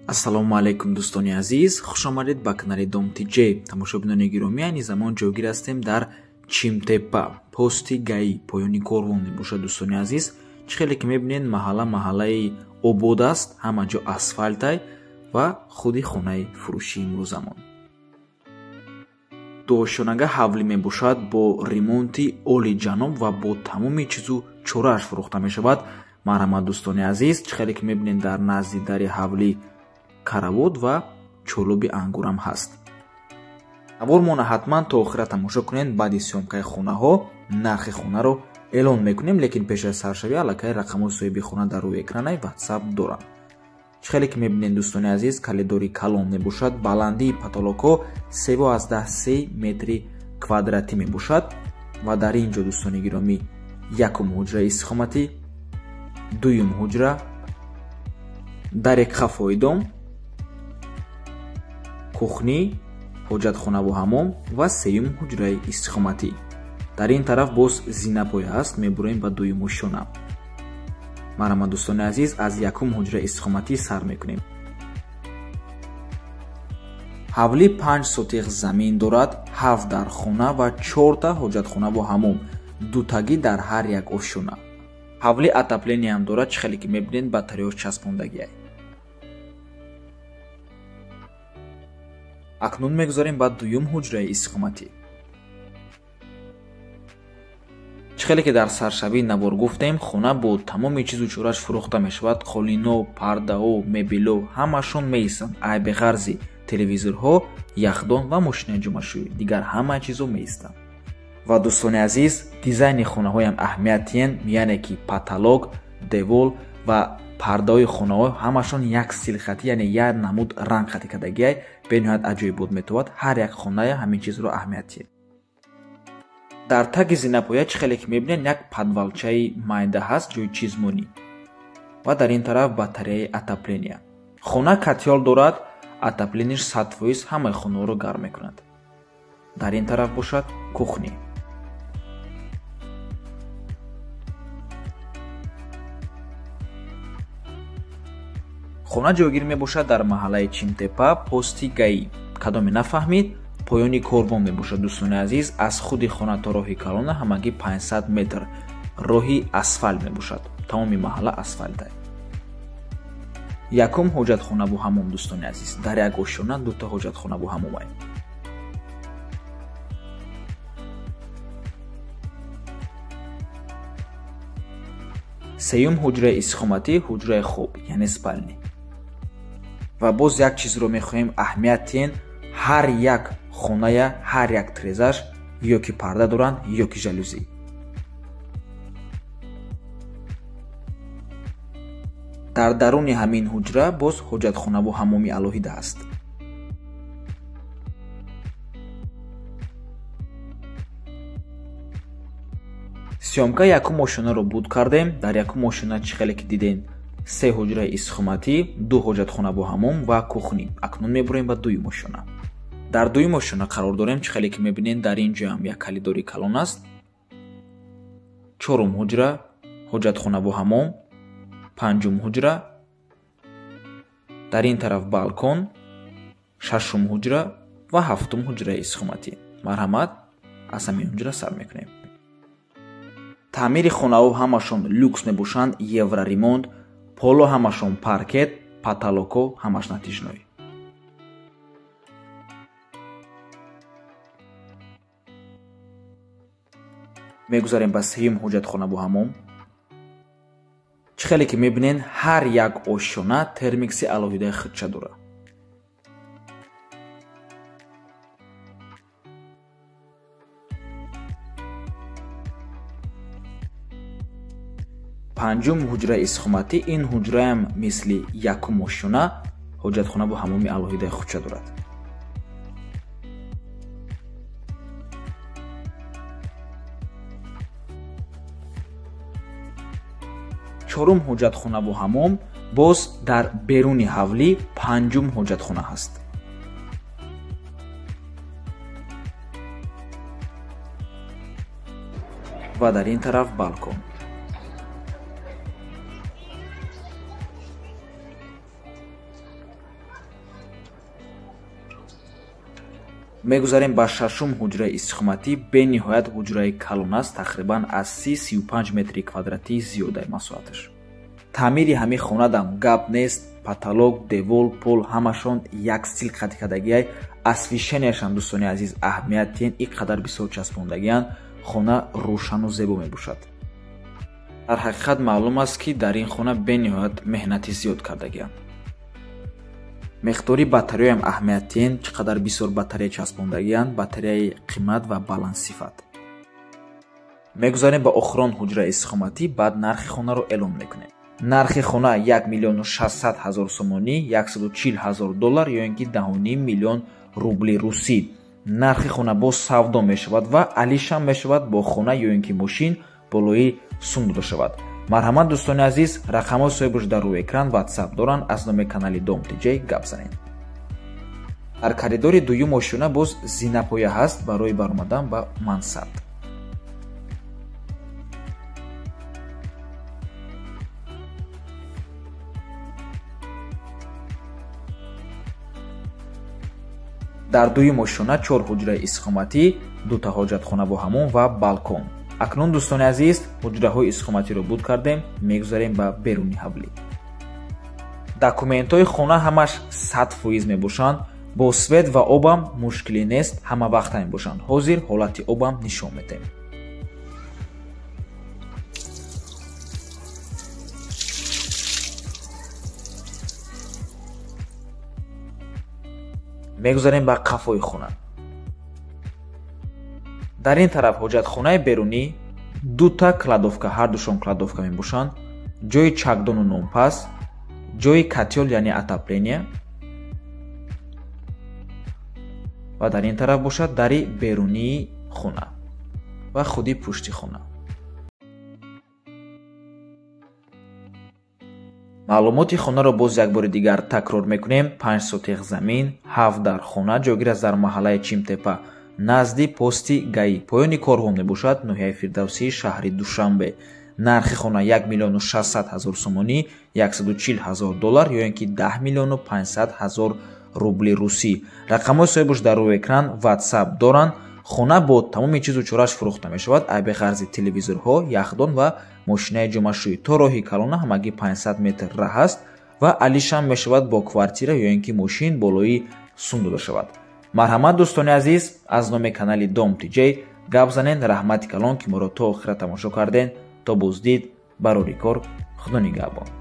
ассалому алайкум дӯстони азиз, хушомадед ба канали Dom.tj. тамошобинони гиромӣ, айни замон ҷойгир ҳастем дар Чимтепа, пости гаи поёни корвон мебошад. дӯстони азиз, чӣ хеле ки мебинед маҳаллаи обод аст, ҳама ҷо асфалтай ва худи хонаи фурӯши имрӯзамон. дуошонага ҳавлӣ мебошад бо ремонти олиҷаноб ва бо тамоми чизу чорааш фурӯхта мешавад. марҳамат дӯстони азиз, чӣ хеле ки мебинед дар назди дари ҳавлӣ каравот ва чолоби ангурам ҳаст. авормона ҳатман то охира тамошо кунед. баъди сёмкаи хонаҳо нархи хонаро эълон мекунем, лекин пеш аз саршавӣ аллакай рақамҳои соҳиби хона дар рӯи экранаи WhatsApp дорам. чӣ хеле ки мебинед дӯстони азиз, калидори калон мебошад. баландии паталокҳо 3 метри квадратӣ мебошад ва дар ин ҷо дӯстони гиромӣ якум ҳуҷраи истихоматӣ, дуюм ҳуҷра, дари хафоидом, кухни, ҳоҷатхонаву ҳамом ва сеюм ҳуҷраи истихоматӣ. дар ин тараф боз зинапоя ҳаст, мебурем ба дуюму шона. марҳамат дӯстони азиз, аз якум ҳуҷраи истихоматӣ сар мекунем. ҳавлӣ 5 сотиқ замин дорад, 7 дар хона ва 4 ҳоҷатхонаву ҳамом, дутагӣ дар ҳар як ошона. ҳавлӣ отоплениям дорад, чӣ хеле ки мебинед батареяш часпондагиай. акнун мегузарем ба дуюм ҳуҷраи истихоматӣ. чӣ хеле ки дар саршавӣ навор гуфтем, хона бо тамоми чизу чораш фурӯхта мешавад. қолино, пардаҳо, мебело ҳамашон меистанд. айби ғарзи телевизорҳо, яхдон ва мошинаи ҷумашӯӣ, дигар ҳама чизо меистанд. ва дӯстони азиз, дизайни хонаҳоям аҳамиятиянд, яъне ки паталок, девол ва пардаҳои хонаҳо ҳамашон як стилхати, яъне як намуд ранг хати кардагиай бениҳоят аҷоиб буд метавад. ҳар як хоная ҳамин чизро аҳамиятияд. дар таги зинапоя чӣ хеле ки мебинед, як подвалчаи майда ҳаст, ҷои чизмонӣ ва дар ин тараф батареяи отопления. хона катёл дорад, отопленияш 100% ҳамаи хонаҳоро гарм мекунад. дар ин тараф бошад кухни. хона ҷойгир мебошад дар маҳаллаи Чимтепа, пости гаи. кадоме нафаҳмид, поёни корвон мебошад. дӯстони азиз, аз худи хона то роҳи калона ҳамагӣ 500 метр роҳи асфальт мебошад. тамоми маҳалла асфальтай. якум ҳоҷатхонаву ҳамом дӯстони азиз, дар як ошона 2 ҳоҷатхонаву ҳамомай. сеюм ҳуҷраи истихоматӣ, ҳуҷраи хоб, яъне спални. ва боз як чизро мехоҳем аҳамият диҳем, ҳар як хоная, ҳар як трезаш ё ки парда доранд, ё ки жалюзи. дар даруни ҳамин ҳуҷра боз ҳоҷатхонаву ҳамоми алоҳида аст. сёмка якум ошонаро буд кардем. дар якум ошона чӣ хеле ки дидем, 3 ҳуҷраи истихоматӣ, 2 ҳоҷатхонаву ҳамом ва кухни. акнун мебурем ба дуюм ошона. дар дуюм ошона қарор дорем. чӣ хеле ки мебинед, дар ин ҷо ҳам як калидори калон аст. 4 ҳуҷра, ҳоҷатхонаву ҳамом, 5 ҳуҷра, дар ин тараф балкон, 6 ҳуҷра ва 7 ҳуҷраи истихоматӣ. марҳамат, аз ҳамин ҳуҷра сар мекунем. таъмири хонаҳо ҳамашон люкс мебошанд, евроремонт, поло ҳамашон паркет, паталокҳо ҳамаш натижноӣ. мегузарем ба сеюм ҳоҷатхонаву ҳамом. чӣ хеле ки мебинед, ҳар як ошона термикси алоҳидаи худша дорад. панҷум ҳуҷраи истихоматӣ, ин ҳуҷраам мисли якум ошона ҳоҷатхонаву ҳамоми алоҳидаи худша дорад. чорум ҳоҷатхонаву ҳамом боз дар беруни ҳавлӣ 5 ҳоҷатхона ҳаст. ва дар ин тараф балкон. мегузарем ба шашум ҳуҷраи истихоматӣ бениҳоят ҳуҷраи калон аст, тақрибан аз 30-35 метри квадратӣ зиёда масоаташ. таъмири ҳамин хонадам гап нест, паталок, девол, пол ҳамашон як стил қатикадагиай, освещенияшам дӯстони азиз аҳамиятиян ин қадар бисёр часпондагиян, хона рӯшану зебо мебошад. дар ҳақиқат маълум аст ки дар ин хона бениҳоят меҳнати зиёд кардагиян. миқдори батареяам аҳамиятиян, чӣ қадар бисёр батарея часпондагиян, батареяи қимат ва баландсифат. мегузарем ба охирон ҳуҷраи истихоматӣ, баъд нархи хонаро эълон мекунем. нархи хона 1 600 000 сомонӣ, $140,000 ё ин ки 10.5 миллион рубли русӣ. нархи хона боз савдо мешавад ва алишам мешавад бо хона ё ин ки мошин болои сум дода шавад. марҳамат дӯстони азиз, рақамҳои соҳибаш дар рӯи экран WhatsApp доранд, аз номи канали Dom TJ гап занед. дар коридори дуюм ошёна боз зинапоя ҳаст барои баромадан ба мансаб. дар дуюм ошёна 4 ҳуҷраи истихоматӣ, 2 ҳоҷатхона бо ҳаммом ва балкон. акнун дӯстони азиз, ҳуҷраҳои истихоматиро буд кардем, мегузарем ба беруни ҳавлӣ. документҳои хона ҳамаш 100% мебошанд, бо свет ва обам мушкиле нест, ҳама вақта мебошанд. ҳозир ҳолати обам нишон медиҳем. мегузарем ба қафои хона. дар ин тараф ҳоҷатхонаи берунӣ, 2 кладовка, ҳардушон кладовка мебошанд, ҷои чакдону нонпас, ҷои катёл яъне отопления ва дар ин тараф бошад дари берунии хона ва худи пушти хона. маълумоти хонаро боз як бори дигар такрор мекунем. 5 сотиқ замин, 7 дар хона, ҷойгир аст дар маҳаллаи Чимтепа, назди пости гаи. поёни корҳо мебошад ноҳияи Фирдавсӣ, шаҳри Душанбе. нархи хона 1 600 000 сомонӣ, $140,000 ё ин ки 10 500 000 рубли русӣ. рақамҳои соҳибаш дар рӯи экран WhatsApp доранд. хона бо тамоми чизу чораш фурӯхта мешавад, айби ғарзи телевизорҳо, яхдон ва мошинаи ҷомашӯӣ. то роҳи калона ҳамагӣ 500 метр раҳ аст ва алишам мешавад бо квартира ё ин ки мошин болои сум дода шавад. марҳамат дӯстони азиз, аз номи канали Dom TJ гап занед. раҳмати калон ки моро то охира тамошо карден. то боздид, барори кор, худо нигаҳбон.